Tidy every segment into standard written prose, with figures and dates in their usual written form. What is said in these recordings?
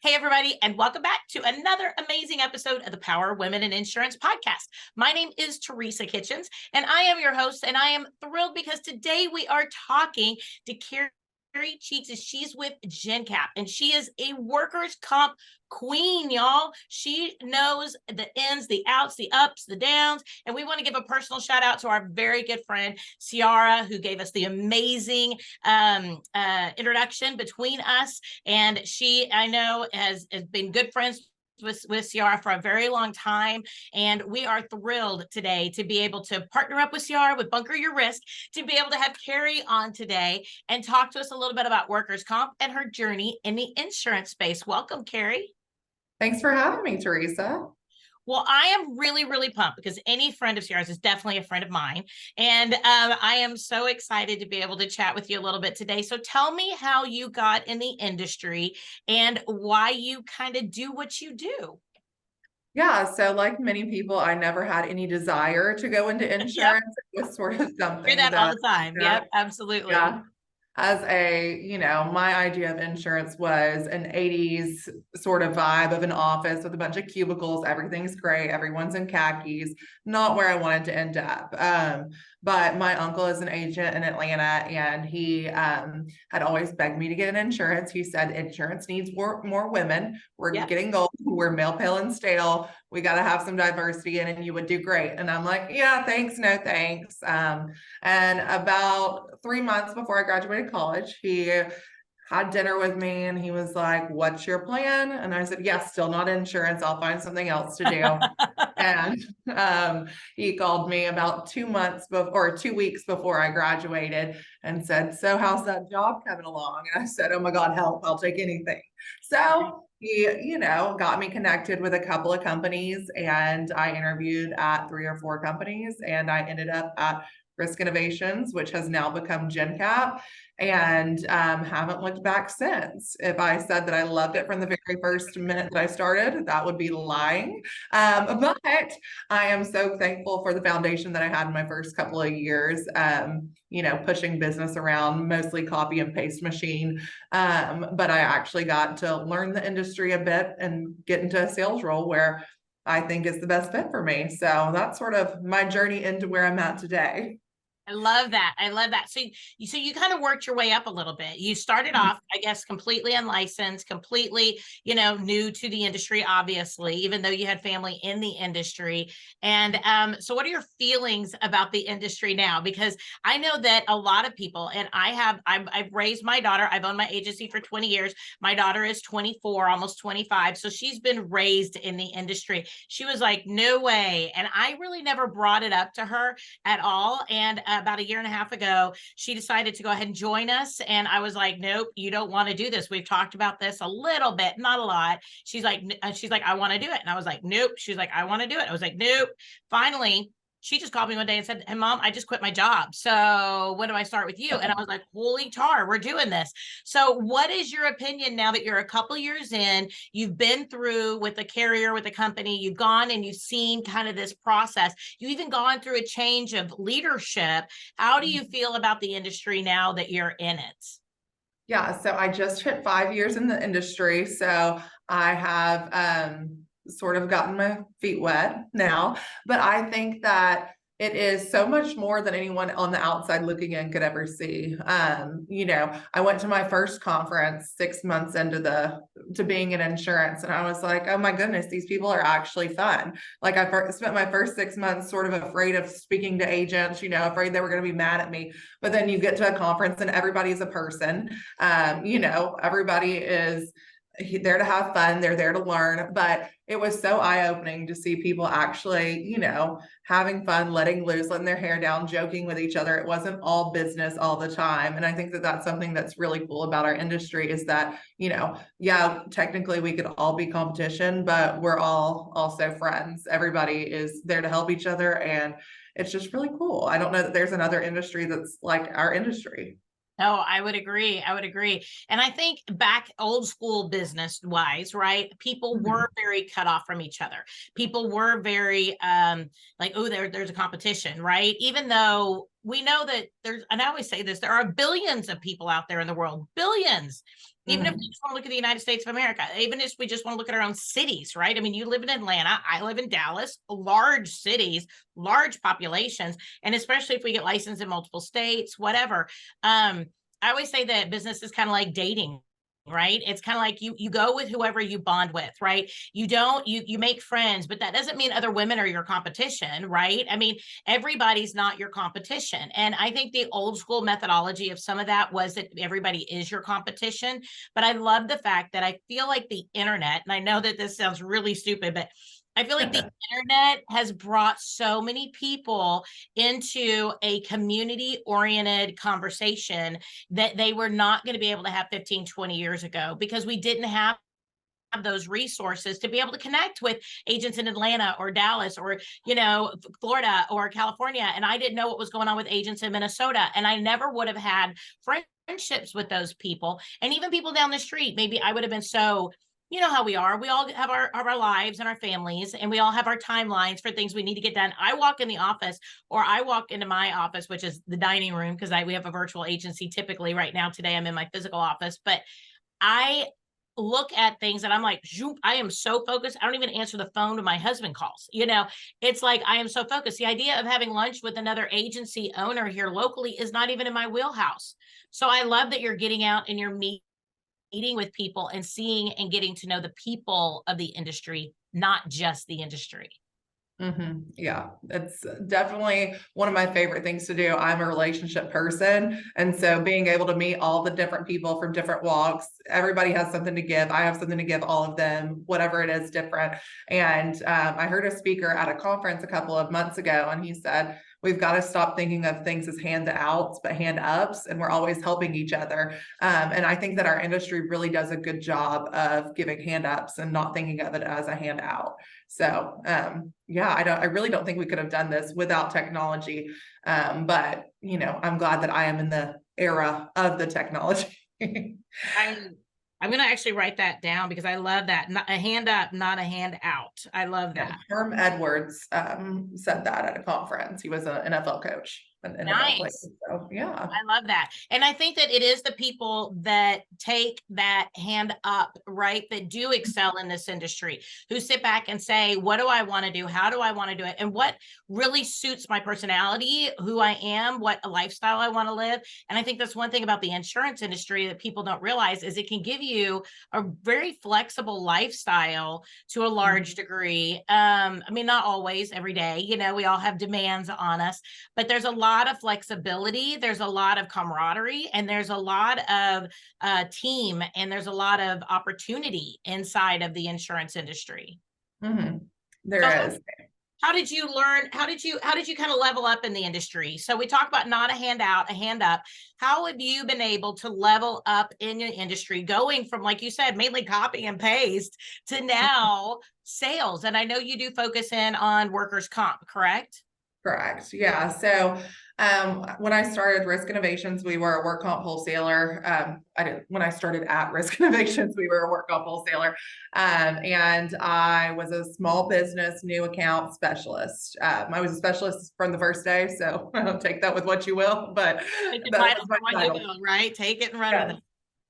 Hey, everybody, and welcome back to another amazing episode of the Power of Women in Insurance podcast. My name is Teresa Kitchens, and I am your host, and I am thrilled because today we are talking to Carrie Cheeks, and she's with Jencap, and she is a workers' comp queen, y'all. She knows the ins, the outs, the ups, the downs, and we want to give a personal shout out to our very good friend, Ciara, who gave us the amazing introduction between us. And she, I know, has been good friends with Ciara for a very long time. And we are thrilled today to be able to partner up with Ciara with Bunker Your Risk, to be able to have Carrie on today and talk to us a little bit about workers' comp and her journey in the insurance space. Welcome, Carrie. Thanks for having me, Teresa. Well, I am really, really pumped because any friend of yours is definitely a friend of mine. And I am so excited to be able to chat with you a little bit today. So tell me how you got in the industry and why you kind of do what you do. Yeah, so like many people, I never had any desire to go into Yep. insurance. It was sort of Hear something that all that, the time. Yep, absolutely. yeah, as my idea of insurance was an 80s sort of vibe of an office with a bunch of cubicles. Everything's great. Everyone's in khakis. Not where I wanted to end up. But my uncle is an agent in Atlanta, and he had always begged me to get an insurance. He said insurance needs more women. We're Yep. getting old. We're male, pale, and stale. We got to have some diversity in it, and you would do great. And I'm like, yeah, thanks, no thanks. And about 3 months before I graduated college, he had dinner with me and he was like, what's your plan? And I said, yeah, still not insurance. I'll find something else to do. And he called me about 2 months before, or 2 weeks before I graduated, and said, so how's that job coming along? And I said, oh my God, help, I'll take anything. So he, got me connected with a couple of companies, and I interviewed at 3 or 4 companies, and I ended up at Risk Innovations, which has now become Jencap, and haven't looked back since. If I said that I loved it from the very first minute that I started, that would be lying. But I am so thankful for the foundation that I had in my first couple of years, pushing business around, mostly copy and paste machine. But I actually got to learn the industry a bit and get into a sales role where I think is the best fit for me. So that's sort of my journey into where I'm at today. I love that. I love that. So you kind of worked your way up a little bit. You started off, I guess, completely unlicensed, completely, new to the industry, obviously, even though you had family in the industry. And so what are your feelings about the industry now? Because I know that a lot of people, and I've raised my daughter. I've owned my agency for 20 years. My daughter is 24, almost 25. So she's been raised in the industry. She was like, no way. And I really never brought it up to her at all. And about a year and a half ago, she decided to go ahead and join us. And I was like, nope, you don't want to do this. We've talked about this a little bit, not a lot. She's like, I want to do it. And I was like, nope. She's like, I want to do it. I was like, nope. Finally, she just called me one day and said, hey, Mom, I just quit my job. So when do I start with you? And I was like, holy tar, we're doing this. So what is your opinion now that you're a couple years in, you've been through with a carrier, with a company, you've gone and you've seen kind of this process. You've even gone through a change of leadership. How do you feel about the industry now that you're in it? Yeah, so I just hit 5 years in the industry. So I have sort of gotten my feet wet now, but I think that it is so much more than anyone on the outside looking in could ever see. I went to my first conference 6 months into being in insurance, and I was like, oh my goodness, these people are actually fun. Like I spent my first 6 months sort of afraid of speaking to agents, afraid they were going to be mad at me. But then you get to a conference and everybody's a person. Everybody is there to have fun. They're there to learn. But it was so eye-opening to see people actually, having fun, letting loose, letting their hair down, joking with each other. It wasn't all business all the time. And I think that that's something that's really cool about our industry is that, yeah, technically we could all be competition, but we're all also friends. Everybody is there to help each other. And it's just really cool. I don't know that there's another industry that's like our industry. No, I would agree. I would agree. And I think back old school business wise, right? People were very cut off from each other. People were very like, oh, there's a competition, right? Even though we know that and I always say this, there are billions of people out there in the world, billions. Even if Mhm. we just want to look at the United States of America, even if we just want to look at our own cities, right? I mean, you live in Atlanta, I live in Dallas, large cities, large populations, and especially if we get licensed in multiple states, whatever. I always say that business is kind of like dating, right? It's kind of like you go with whoever you bond with, right? You make friends, but that doesn't mean other women are your competition, right? I mean, everybody's not your competition. And I think the old school methodology of some of that was that everybody is your competition. But I love the fact that I feel like the internet, and I know that this sounds really stupid, but I feel like the internet has brought so many people into a community oriented conversation that they were not going to be able to have 15, 20 years ago because we didn't have those resources to be able to connect with agents in Atlanta or Dallas or, Florida or California. And I didn't know what was going on with agents in Minnesota. And I never would have had friendships with those people. And even people down the street, maybe I would have been so, you know how we are. We all have our lives and our families, and we all have our timelines for things we need to get done. I walk in the office, or I walk into my office, which is the dining room, because we have a virtual agency typically right now. Today I'm in my physical office, but I look at things and I'm like, zoop, I am so focused. I don't even answer the phone when my husband calls. It's like I am so focused. The idea of having lunch with another agency owner here locally is not even in my wheelhouse. So I love that you're getting out and you're meeting with people and seeing and getting to know the people of the industry, not just the industry. Yeah, it's definitely one of my favorite things to do. I'm a relationship person. And so being able to meet all the different people from different walks, everybody has something to give. I have something to give all of them, whatever it is different. And I heard a speaker at a conference a couple of months ago, and he said, we've got to stop thinking of things as handouts, but hand ups, and we're always helping each other. And I think that our industry really does a good job of giving hand ups and not thinking of it as a handout. So yeah, I really don't think we could have done this without technology. But I'm glad that I am in the era of the technology. I'm going to actually write that down because I love that. Not a hand up, not a hand out. I love Yeah, that. Herm Edwards said that at a conference. He was an NFL coach, an NFL player. Nice. So yeah. I love that. And I think that it is the people that take that hand up, right? That do excel in this industry, who sit back and say, what do I want to do? How do I want to do it? And what really suits my personality, who I am, what a lifestyle I want to live. And I think that's one thing about the insurance industry that people don't realize is it can give you a very flexible lifestyle to a large degree. I mean, not always every day, we all have demands on us, but there's a lot of flexibility. There's a lot of camaraderie, and there's a lot of team, and there's a lot of opportunity inside of the insurance industry. There So is. how did you learn? How did you kind of level up in the industry? So we talk about not a handout, a hand up. How have you been able to level up in your industry, going from, like you said, mainly copy and paste to now sales? And I know you do focus in on workers' comp, correct? Correct. Yeah. So when I started Risk Innovations, we were a work comp wholesaler. When I started at Risk Innovations, we were a work comp wholesaler. And I was a small business new account specialist. I was a specialist from the first day, so take that with what you will, but Take the that title was my for what title. you will, right? Take it and run with it.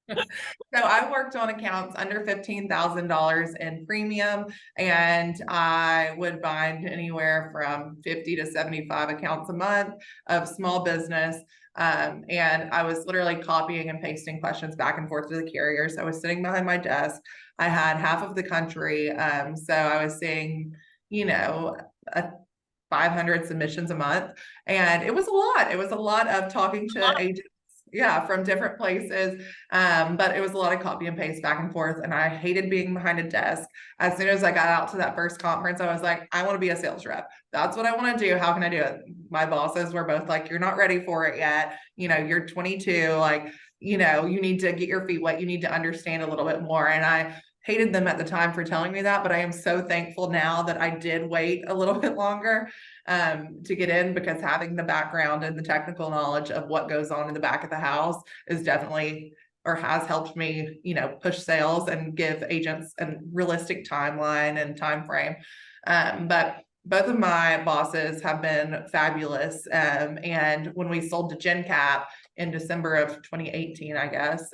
So I worked on accounts under $15,000 in premium, and I would bind anywhere from 50 to 75 accounts a month of small business. And I was literally copying and pasting questions back and forth to the carriers. I was sitting behind my desk. I had half of the country. So I was seeing, a 500 submissions a month. And it was a lot. It was a lot of talking to agents, yeah, from different places. But it was a lot of copy and paste back and forth. And I hated being behind a desk. As soon as I got out to that first conference, I was like, I want to be a sales rep. That's what I want to do. How can I do it? My bosses were both like, you're not ready for it yet. You're 22. Like, you need to get your feet wet. You need to understand a little bit more. And I hated them at the time for telling me that, but I am so thankful now that I did wait a little bit longer to get in, because having the background and the technical knowledge of what goes on in the back of the house is definitely, or has helped me, push sales and give agents a realistic timeline and time frame. But both of my bosses have been fabulous. And when we sold to Jencap in December of 2018, I guess,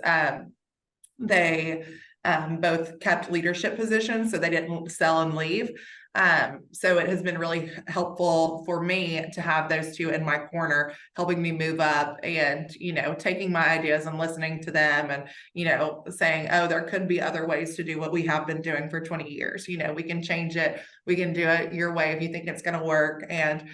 They both kept leadership positions, so they didn't sell and leave. So it has been really helpful for me to have those two in my corner, helping me move up and, taking my ideas and listening to them and, saying, oh, there could be other ways to do what we have been doing for 20 years. We can change it. We can do it your way if you think it's going to work. And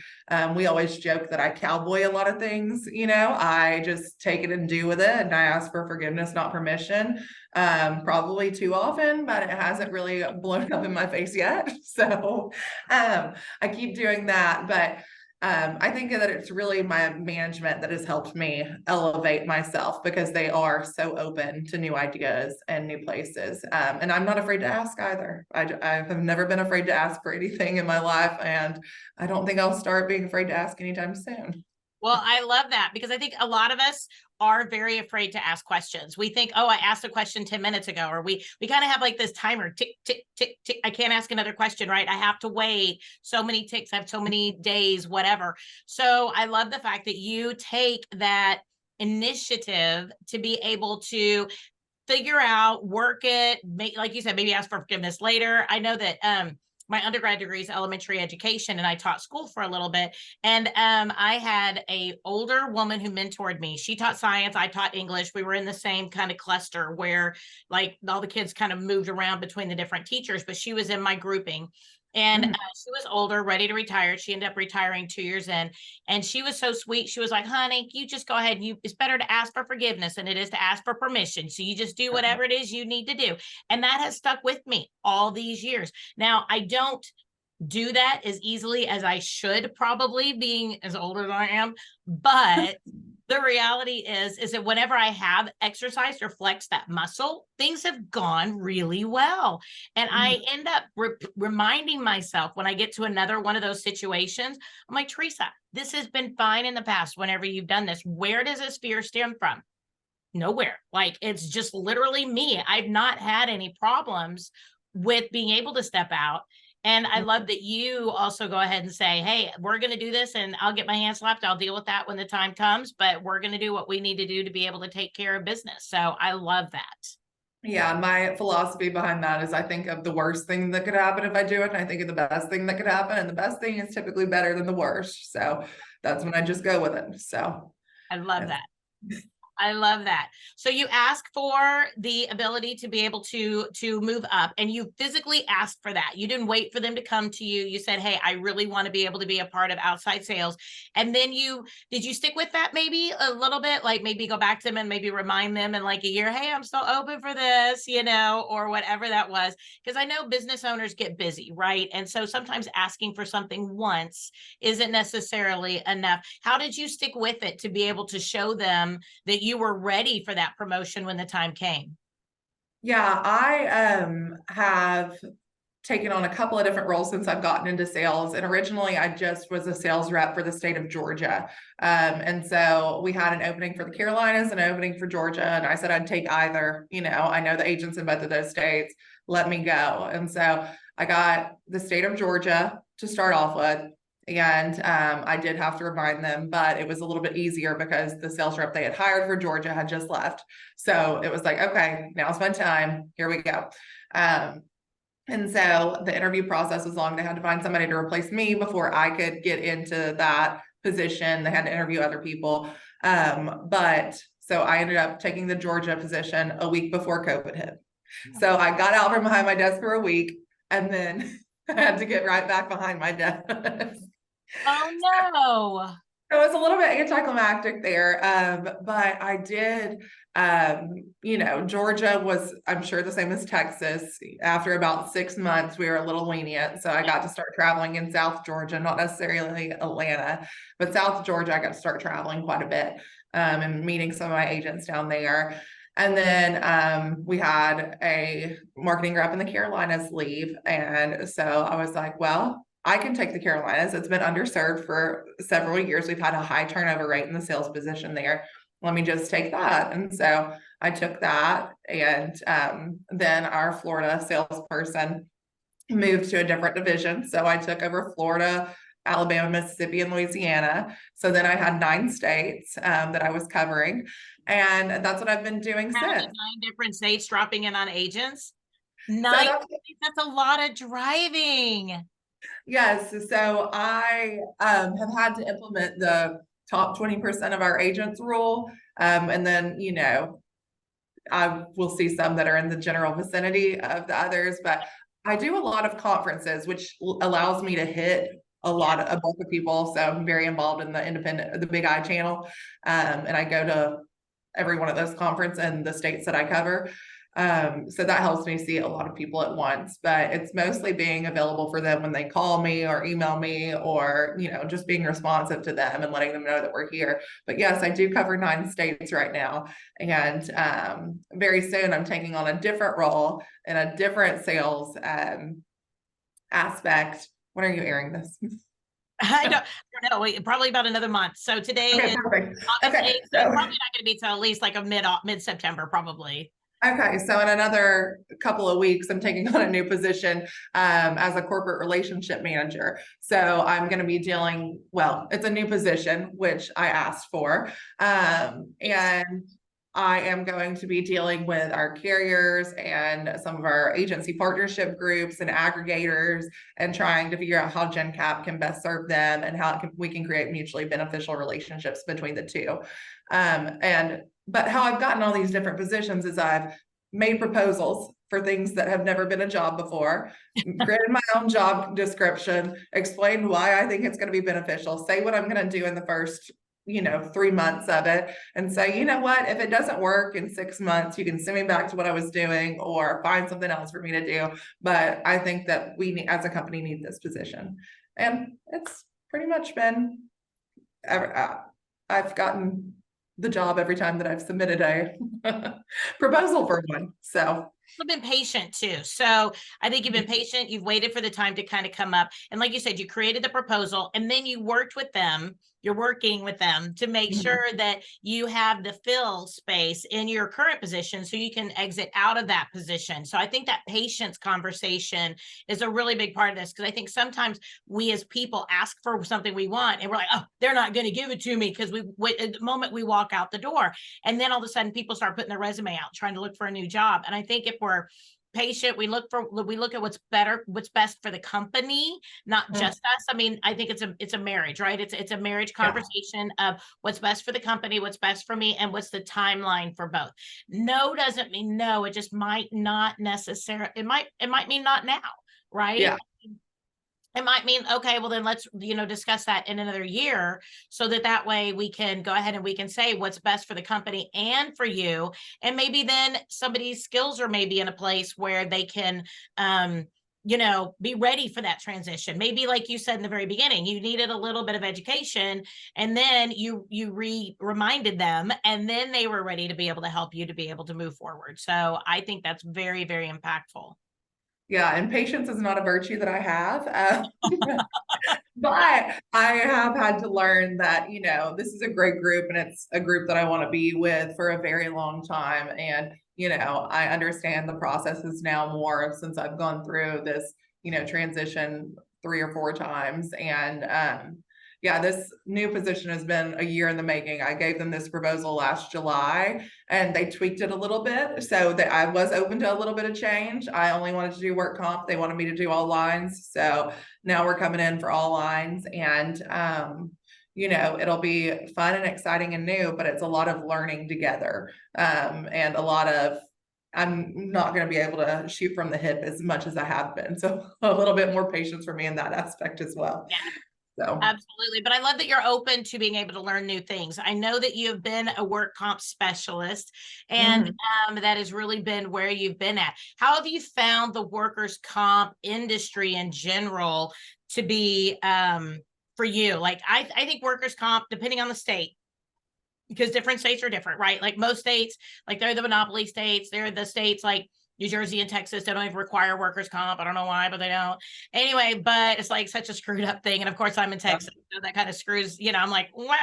we always joke that I cowboy a lot of things. I just take it and do with it. And I ask for forgiveness, not permission. Probably too often, but it hasn't really blown up in my face yet. So I keep doing that. But I think that it's really my management that has helped me elevate myself, because they are so open to new ideas and new places. And I'm not afraid to ask either. I have never been afraid to ask for anything in my life. And I don't think I'll start being afraid to ask anytime soon. Well, I love that, because I think a lot of us are very afraid to ask questions. We think, oh, I asked a question 10 minutes ago, or we kind of have like this timer, tick, tick, tick, tick. I can't ask another question, right? I have to wait so many ticks. I have so many days, whatever. So I love the fact that you take that initiative to be able to figure out, work it, make, like you said, maybe ask for forgiveness later. I know that, my undergrad degree is elementary education, and I taught school for a little bit. And I had a older woman who mentored me. She taught science, I taught English. We were in the same kind of cluster where like all the kids kind of moved around between the different teachers, but she was in my grouping. And she was older, ready to retire. She ended up retiring 2 years in. And she was so sweet. She was like, honey, you just go ahead. It's better to ask for forgiveness than it is to ask for permission. So you just do whatever it is you need to do. And that has stuck with me all these years. Now, I don't do that as easily as I should, probably, being as old as I am. But the reality is that whenever I have exercised or flexed that muscle, things have gone really well. And I end up reminding myself when I get to another one of those situations, I'm like, Teresa, this has been fine in the past whenever you've done this. Where does this fear stem from? Nowhere. Like, it's just literally me. I've not had any problems with being able to step out. And I love that you also go ahead and say, hey, we're going to do this, and I'll get my hand slapped. I'll deal with that when the time comes, but we're going to do what we need to do to be able to take care of business. So I love that. Yeah, my philosophy behind that is I think of the worst thing that could happen if I do it, and I think of the best thing that could happen, and the best thing is typically better than the worst. So that's when I just go with it. So I love that. I love that. So you ask for the ability to be able to move up, and you physically asked for that. You didn't wait for them to come to you. You said, hey, I really want to be able to be a part of outside sales. And then did you stick with that maybe a little bit? Like maybe go back to them and maybe remind them in like a year, hey, I'm still open for this, or whatever that was. Because I know business owners get busy, right? And so sometimes asking for something once isn't necessarily enough. How did you stick with it to be able to show them that you were ready for that promotion when the time came? yeah, I have taken on a couple of different roles since I've gotten into sales. And originally I just was a sales rep for the state of Georgia. And so we had an opening for the Carolinas and an opening for Georgia. And I said I'd take either. I know the agents in both of those states, let me go. And so I got the state of Georgia to start off with. And I did have to remind them, but it was a little bit easier because the sales rep they had hired for Georgia had just left. So it was like, okay, now's my time. Here we go. And so the interview process was long. They had to find somebody to replace me before I could get into that position. They had to interview other people. But so I ended up taking the Georgia position a week before COVID hit. So I got out from behind my desk for a week, and then I had to get right back behind my desk. Oh no. It was a little bit anticlimactic there, but I did, Georgia was, I'm sure, the same as Texas. After about 6 months, we were a little lenient. So I got to start traveling in South Georgia, not necessarily Atlanta, but South Georgia, I got to start traveling quite a bit and meeting some of my agents down there. And then we had a marketing rep in the Carolinas leave. And so I was like, well, I can take the Carolinas. It's been underserved for several years. We've had a high turnover rate in the sales position there. Let me just take that. And so I took that. And then our Florida salesperson moved to a different division. So I took over Florida, Alabama, Mississippi, and Louisiana. So then I had 9 states that I was covering. And that's what I've been doing How many, since. 9 different states dropping in on agents? So 9 that's, states, that's a lot of driving. yes, so I have had to implement the top 20% of our agents rule. And then, you know, I will see some that are in the general vicinity of the others, but I do a lot of conferences, which allows me to hit a bulk of people. So I'm very involved in the Big I channel. And I go to every one of those conferences in the states that I cover. So that helps me see a lot of people at once, but it's mostly being available for them when they call me or email me, or, you know, just being responsive to them and letting them know that we're here. But yes, I do cover 9 states right now. And very soon I'm taking on a different role in a different sales aspect. When are you airing this? I don't know. Probably about another month. So today Okay, is perfect. August Okay, 8th, so it's probably not going to be till at least like a mid-September, probably. okay, so in another couple of weeks, I'm taking on a new position as a corporate relationship manager. So I'm going to be dealing, well, it's a new position, which I asked for. And I am going to be dealing with our carriers and some of our agency partnership groups and aggregators, and trying to figure out how Jencap can best serve them and how we can create mutually beneficial relationships between the two. But how I've gotten all these different positions is I've made proposals for things that have never been a job before, created my own job description, explained why I think it's going to be beneficial, say what I'm going to do in the first, you know, 3 months of it, and say, you know what, if it doesn't work in 6 months, you can send me back to what I was doing or find something else for me to do. But I think that we as a company need this position. And it's pretty much been, I've gotten the job every time that I've submitted a proposal for one. So You've been patient too. So I think you've been patient. You've waited for the time to kind of come up. And like you said, you created the proposal and then you worked with them. You're working with them to make sure that you have the fill space in your current position so you can exit out of that position. So I think that patience conversation is a really big part of this, because I think sometimes we as people ask for something we want and we're like, oh, they're not going to give it to me, because at the moment we walk out the door, and then all of a sudden people start putting their resume out trying to look for a new job. And I think if we're patient, we look at what's best for the company, not just us. I mean, I think it's a marriage, right? It's a marriage conversation of what's best for the company, what's best for me, and what's the timeline for both. No doesn't mean no. It just might not necessarily, it might mean not now, right? yeah. It might mean, okay, well then let's, discuss that in another year, so that way we can go ahead and we can say what's best for the company and for you. And maybe then somebody's skills are maybe in a place where they can, be ready for that transition. Maybe like you said in the very beginning, you needed a little bit of education, and then you reminded them, and then they were ready to be able to help you to be able to move forward. So I think that's very, very impactful. Yeah, and patience is not a virtue that I have. But I have had to learn that, you know, this is a great group and it's a group that I want to be with for a very long time. And, you know, I understand the processes now more since I've gone through this, you know, transition 3 or 4 times. And yeah, this new position has been a year in the making. I gave them this proposal last July and they tweaked it a little bit so that I was open to a little bit of change. I only wanted to do work comp. They wanted me to do all lines. So now we're coming in for all lines, and you know, it'll be fun and exciting and new, but it's a lot of learning together. And a lot of, I'm not going to be able to shoot from the hip as much as I have been. So a little bit more patience for me in that aspect as well. Yeah. So Absolutely. But I love that you're open to being able to learn new things. I know that you've been a work comp specialist, and that has really been where you've been at. How have you found the workers' comp industry in general to be for you? Like, I think workers' comp, depending on the state, because different states are different, right? Like most states, like they're the monopoly states. They're the states like New Jersey and Texas, they don't even require workers' comp. I don't know why, but they don't. Anyway, but it's like such a screwed up thing. And of course, I'm in Texas, so that kind of screws, I'm like, wah.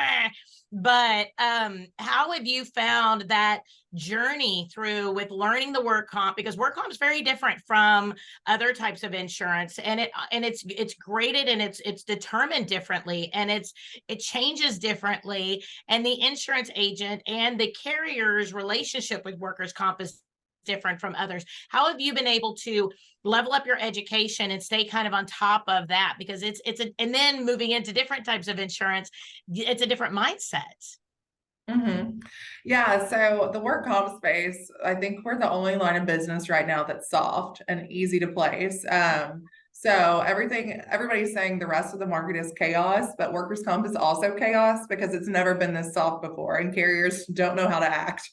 But how have you found that journey through with learning the work comp? Because work comp is very different from other types of insurance, and it's graded and it's determined differently, and it changes differently. And the insurance agent and the carrier's relationship with workers' comp is different from others. How have you been able to level up your education and stay kind of on top of that? Because and then moving into different types of insurance, it's a different mindset. Yeah, so the work comp space, I think we're the only line of business right now that's soft and easy to place. So everybody's saying the rest of the market is chaos, but workers' comp is also chaos because it's never been this soft before, and carriers don't know how to act.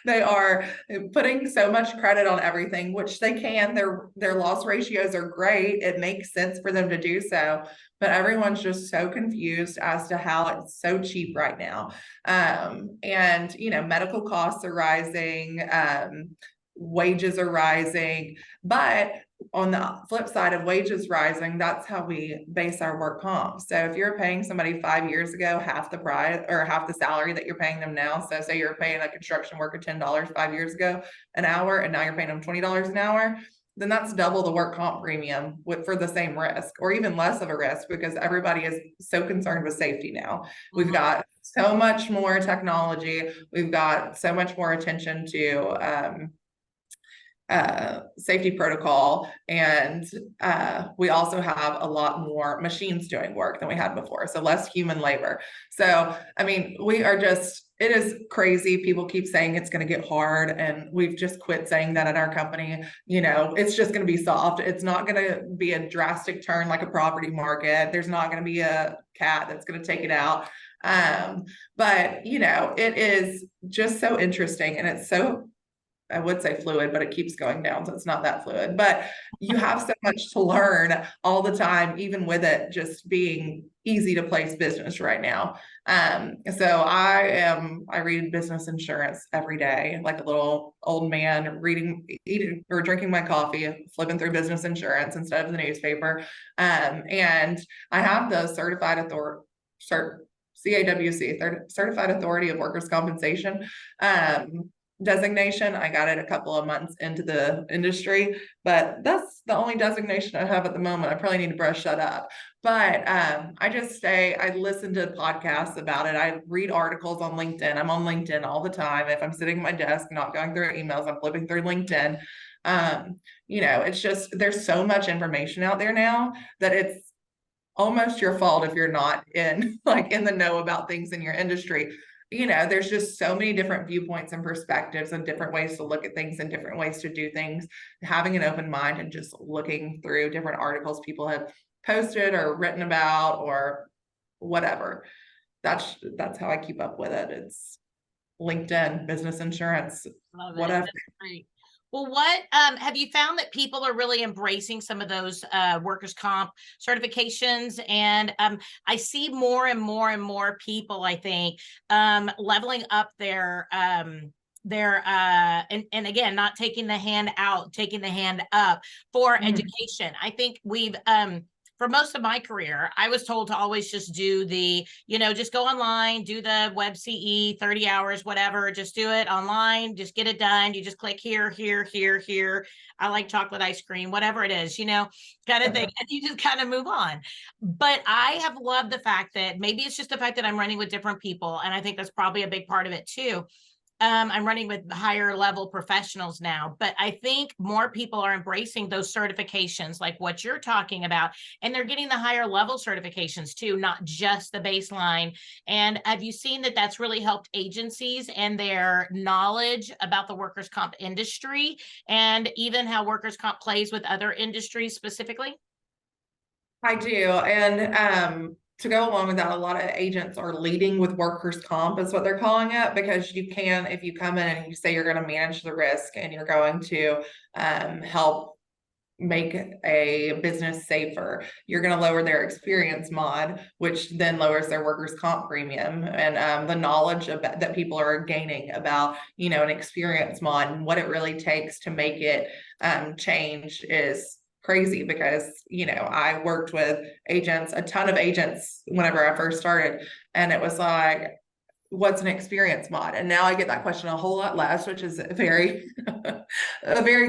They are putting so much credit on everything, which they can. Their loss ratios are great. It makes sense for them to do so, but everyone's just so confused as to how it's so cheap right now. And medical costs are rising, wages are rising, but on the flip side of wages rising, that's how we base our work comp. So if you're paying somebody 5 years ago half the price or half the salary that you're paying them now, so say you're paying a construction worker $10 5 years ago an hour, and now you're paying them $20 an hour, then that's double the work comp premium for the same risk, or even less of a risk, because everybody is so concerned with safety now. We've got so much more technology. We've got so much more attention to safety protocol, and we also have a lot more machines doing work than we had before, so less human labor. So I mean, it is crazy. People keep saying it's going to get hard, and we've just quit saying that at our company. It's just going to be soft. It's not going to be a drastic turn like a property market. There's not going to be a cat that's going to take it out. But it is just so interesting, and it's so, I would say fluid, but it keeps going down, so it's not that fluid. But you have so much to learn all the time, even with it just being easy to place business right now. So I read business insurance every day, like a little old man eating or drinking my coffee, flipping through business insurance instead of the newspaper. And I have the CAWC, Certified Authority of Workers' Compensation designation. I got it a couple of months into the industry, but that's the only designation I have at the moment. I probably need to brush that up. But I listen to podcasts about it. I read articles on LinkedIn. I'm on LinkedIn all the time. If I'm sitting at my desk, not going through emails, I'm flipping through LinkedIn. It's just, there's so much information out there now that it's almost your fault if you're not in the know about things in your industry. There's just so many different viewpoints and perspectives and different ways to look at things and different ways to do things. Having an open mind and just looking through different articles people have posted or written about or whatever. That's how I keep up with it. It's LinkedIn, business insurance, whatever. That's great. Well, what have you found that people are really embracing some of those workers' comp certifications? And I see more and more and more people, I think, leveling up their and again, not taking the hand out, taking the hand up for education. I think we've for most of my career, I was told to always just do just go online, do the web CE, 30 hours, whatever, just do it online, just get it done. You just click here, here, here, here. I like chocolate ice cream, whatever it is, kind of thing. And you just kind of move on. But I have loved the fact that maybe it's just the fact that I'm running with different people. And I think that's probably a big part of it too. I'm running with higher level professionals now, but I think more people are embracing those certifications like what you're talking about, and they're getting the higher level certifications too, not just the baseline. And have you seen that that's really helped agencies and their knowledge about the workers' comp industry, and even how workers' comp plays with other industries specifically? I do. And to go along with that, a lot of agents are leading with workers' comp is what they're calling it, because you can, if you come in and you say you're going to manage the risk and you're going to help make a business safer. You're going to lower their experience mod, which then lowers their workers' comp premium, and the knowledge that people are gaining about, an experience mod and what it really takes to make it change is crazy. Because I worked with agents, a ton of agents whenever I first started, and it was like, what's an experience mod? And now I get that question a whole lot less, which is a very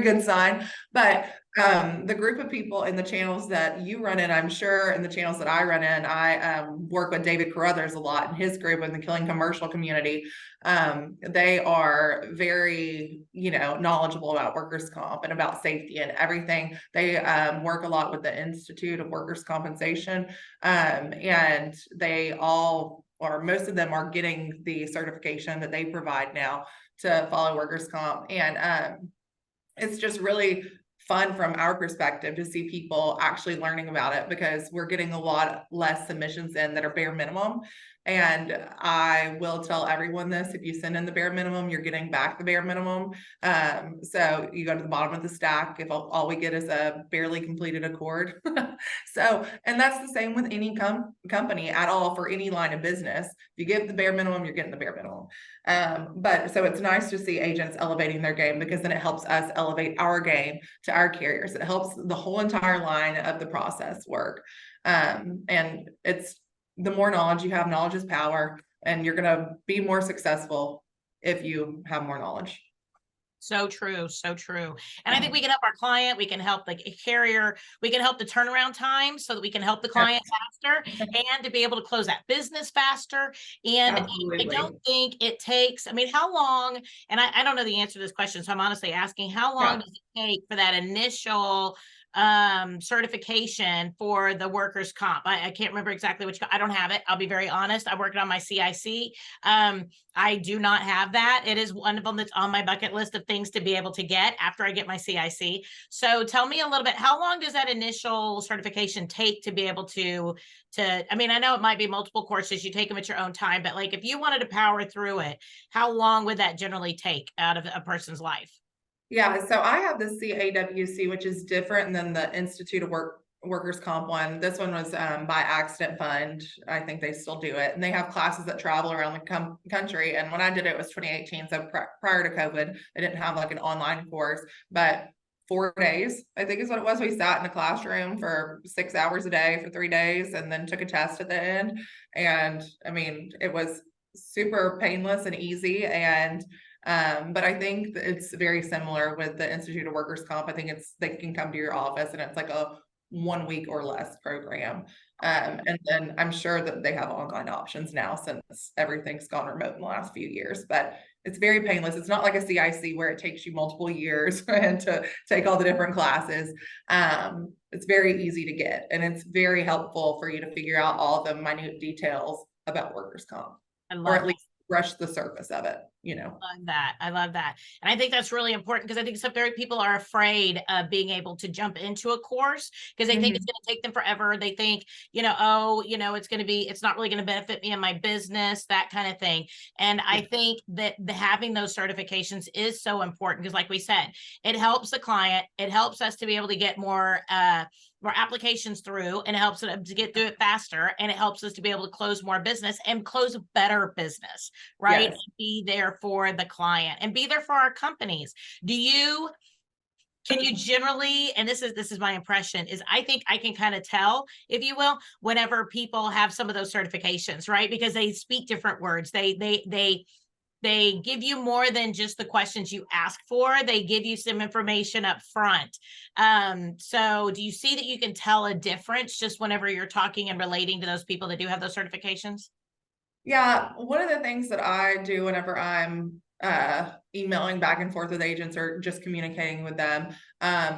good sign. But the group of people in the channels that you run in, I'm sure, and the channels that I run in, I work with David Carruthers a lot in his group in the Killing Commercial community. They are very, knowledgeable about workers' comp and about safety and everything. They work a lot with the Institute of Workers' Compensation, and they all, or most of them, are getting the certification that they provide now to follow workers' comp. And it's just really fun from our perspective to see people actually learning about it, because we're getting a lot less submissions in that are bare minimum. And I will tell everyone this: if you send in the bare minimum, you're getting back the bare minimum. So you go to the bottom of the stack if all we get is a barely completed accord. So, and that's the same with any company at all, for any line of business. If you give the bare minimum, you're getting the bare minimum. But so it's nice to see agents elevating their game, because then it helps us elevate our game to our carriers. It helps the whole entire line of the process work. And it's, the more knowledge you have, knowledge is power, and you're going to be more successful if you have more knowledge. So true. So true. And I think we can help our client. We can help the carrier. We can help the turnaround time so that we can help the client faster, and to be able to close that business faster. And Absolutely. I don't think it takes, how long, and I don't know the answer to this question, so I'm honestly asking, how long does it take for that initial certification for the workers' comp? I can't remember exactly which, I don't have it. I'll be very honest. I'm working on my CIC. I do not have that. It is one of them that's on my bucket list of things to be able to get after I get my CIC. So tell me a little bit, how long does that initial certification take to be able to, I know it might be multiple courses, you take them at your own time, but like if you wanted to power through it, how long would that generally take out of a person's life? Yeah, so I have the CAWC, which is different than the Institute of Workers' Comp one. This one was by Accident Fund. I think they still do it. And they have classes that travel around the country. And when I did it, it was 2018. So prior to COVID, they didn't have like an online course, but 4 days, I think is what it was. We sat in a classroom for 6 hours a day for 3 days, and then took a test at the end. And it was super painless and easy. And but I think it's very similar with the Institute of Workers' Comp. I think they can come to your office, and it's like a 1 week or less program. And then I'm sure that they have online options now, since everything's gone remote in the last few years, but it's very painless. It's not like a CIC where it takes you multiple years and to take all the different classes. It's very easy to get, and it's very helpful for you to figure out all the minute details about workers' comp, or at least brush the surface of it. I love that. And I think that's really important, because I think some people are afraid of being able to jump into a course, because they think it's going to take them forever. They think, it's not really going to benefit me in my business, that kind of thing. And I think that having those certifications is so important, because like we said, it helps the client. It helps us to be able to get more applications through, and it helps them to get through it faster, and it helps us to be able to close more business and close better business, right? Yes. Be there for the client and be there for our companies. Can you generally, and this is my impression, is I think I can kind of tell, if you will, whenever people have some of those certifications, right? Because they speak different words. They give you more than just the questions you ask for. They give you some information up front. So do you see that you can tell a difference just whenever you're talking and relating to those people that do have those certifications? Yeah, one of the things that I do whenever I'm emailing back and forth with agents, or just communicating with them,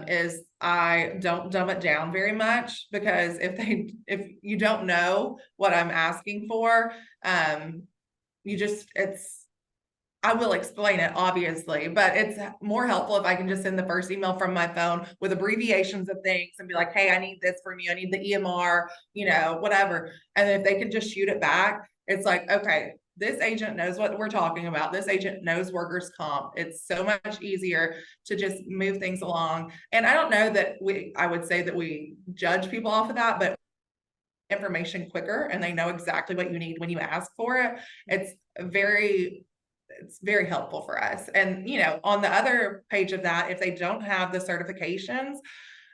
is I don't dumb it down very much, because if you don't know what I'm asking for, I will explain it, obviously, but it's more helpful if I can just send the first email from my phone with abbreviations of things and be like, hey, I need this from you. I need the EMR, whatever. And if they can just shoot it back, it's like, okay, this agent knows what we're talking about. This agent knows workers' comp. It's so much easier to just move things along. And I don't know that I would say that we judge people off of that, but information quicker and they know exactly what you need when you ask for it. It's very helpful for us. And, on the other page of that, if they don't have the certifications,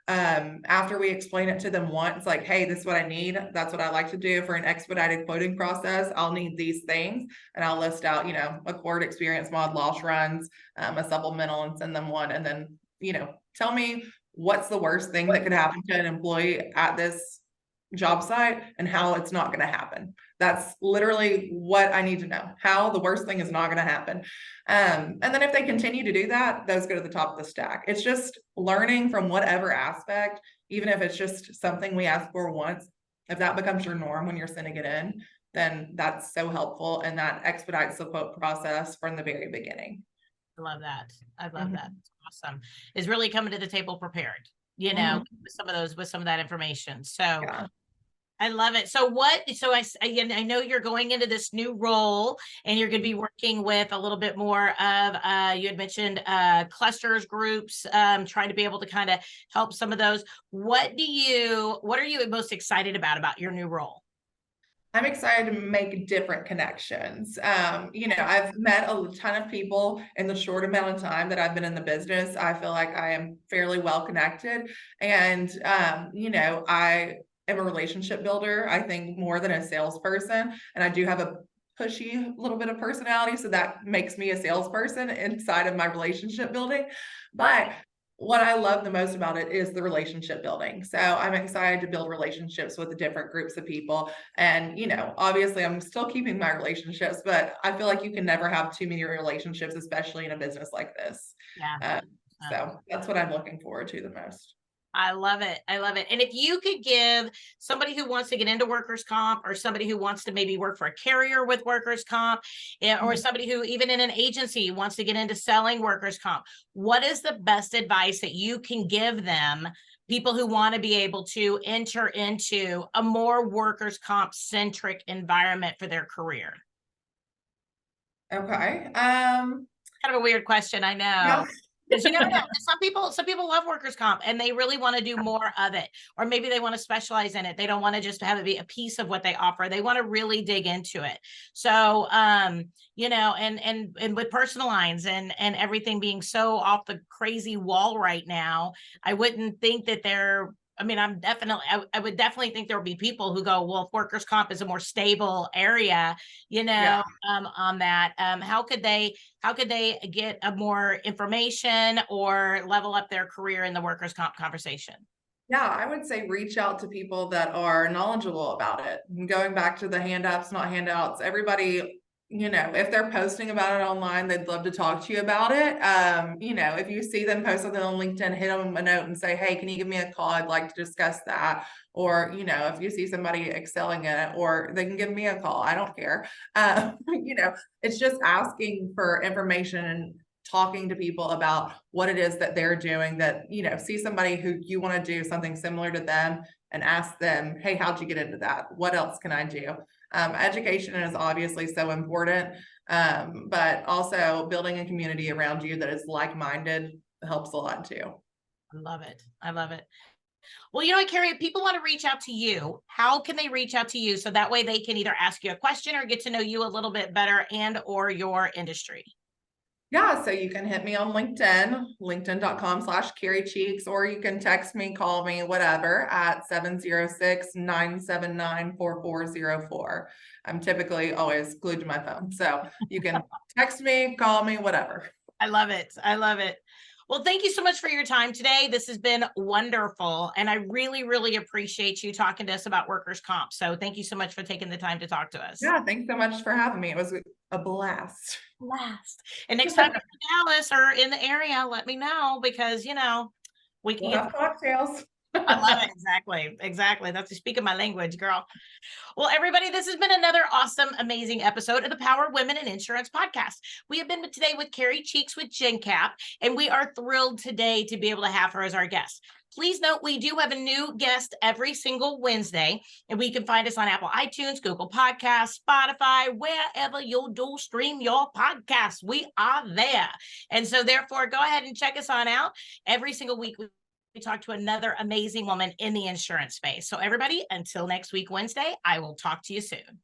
after we explain it to them once, like, hey, this is what I need. That's what I like to do for an expedited quoting process. I'll need these things. And I'll list out, a cord experience mod, loss runs, a supplemental, and send them one. And then, tell me what's the worst thing that could happen to an employee at this job site and how it's not going to happen. That's literally what I need to know, how the worst thing is not going to happen. And then if they continue to do that, those go to the top of the stack. It's just learning from whatever aspect, even if it's just something we ask for once, if that becomes your norm when you're sending it in, then that's so helpful. And that expedites the quote process from the very beginning. I love that. I love that. It's awesome. Is really coming to the table prepared, with some of that information. So yeah. I love it. So I know you're going into this new role and you're going to be working with a little bit more of, you had mentioned clusters, groups, trying to be able to kind of help some of those. What are you most excited about your new role? I'm excited to make different connections. I've met a ton of people in the short amount of time that I've been in the business. I feel like I am fairly well connected. And, I am a relationship builder, I think, more than a salesperson. And I do have a pushy little bit of personality. So that makes me a salesperson inside of my relationship building. But what I love the most about it is the relationship building. So I'm excited to build relationships with the different groups of people. And, obviously I'm still keeping my relationships, but I feel like you can never have too many relationships, especially in a business like this. Yeah. So that's what I'm looking forward to the most. I love it. I love it. And if you could give somebody who wants to get into workers' comp, or somebody who wants to maybe work for a carrier with workers' comp, or somebody who even in an agency wants to get into selling workers' comp, what is the best advice that you can give them, people who want to be able to enter into a more workers' comp centric environment for their career? Okay. Kind of a weird question, I know. Yeah. Because you never know. Some people love workers' comp and they really want to do more of it, or maybe they want to specialize in it. They don't want to just have it be a piece of what they offer. They want to really dig into it. So, and with personal lines and everything being so off the crazy wall right now, I wouldn't think that I would definitely think there will be people who go, well, if workers' comp is a more stable area, on that, how could they get a more information or level up their career in the workers' comp conversation? Yeah, I would say reach out to people that are knowledgeable about it. And going back to the handouts, not handouts, everybody, if they're posting about it online, they'd love to talk to you about it. If you see them post something on LinkedIn, hit them a note and say, hey, can you give me a call? I'd like to discuss that. Or, if you see somebody excelling in it, or they can give me a call. I don't care. It's just asking for information and talking to people about what it is that they're doing, that, see somebody who you want to do something similar to them and ask them, hey, how'd you get into that? What else can I do? Education is obviously so important, but also building a community around you that is like-minded helps a lot too. I love it. I love it. Well, Carrie, if people want to reach out to you, how can they reach out to you? So that way they can either ask you a question or get to know you a little bit better and or your industry. Yeah, so you can hit me on LinkedIn, linkedin.com/Carrie Cheeks, or you can text me, call me, whatever, at 706-979-4404. I'm typically always glued to my phone. So you can text me, call me, whatever. I love it. I love it. Well, thank you so much for your time today. This has been wonderful. And I really, really appreciate you talking to us about workers' comp. So thank you so much for taking the time to talk to us. Yeah, thanks so much for having me. It was a blast. And next time you're in Dallas or in the area, let me know, because, we can have cocktails. I love it. Exactly. That's speaking my language, girl. Well, everybody, this has been another awesome, amazing episode of the Power of Women in Insurance podcast. We have been today with Carrie Cheeks with Jencap, and we are thrilled today to be able to have her as our guest. Please note, we do have a new guest every single Wednesday, and we can find us on Apple iTunes, Google Podcasts, Spotify, wherever you do stream your podcasts. We are there. And so therefore, go ahead and check us on out. Every single week, we talk to another amazing woman in the insurance space. So everybody, until next week, Wednesday, I will talk to you soon.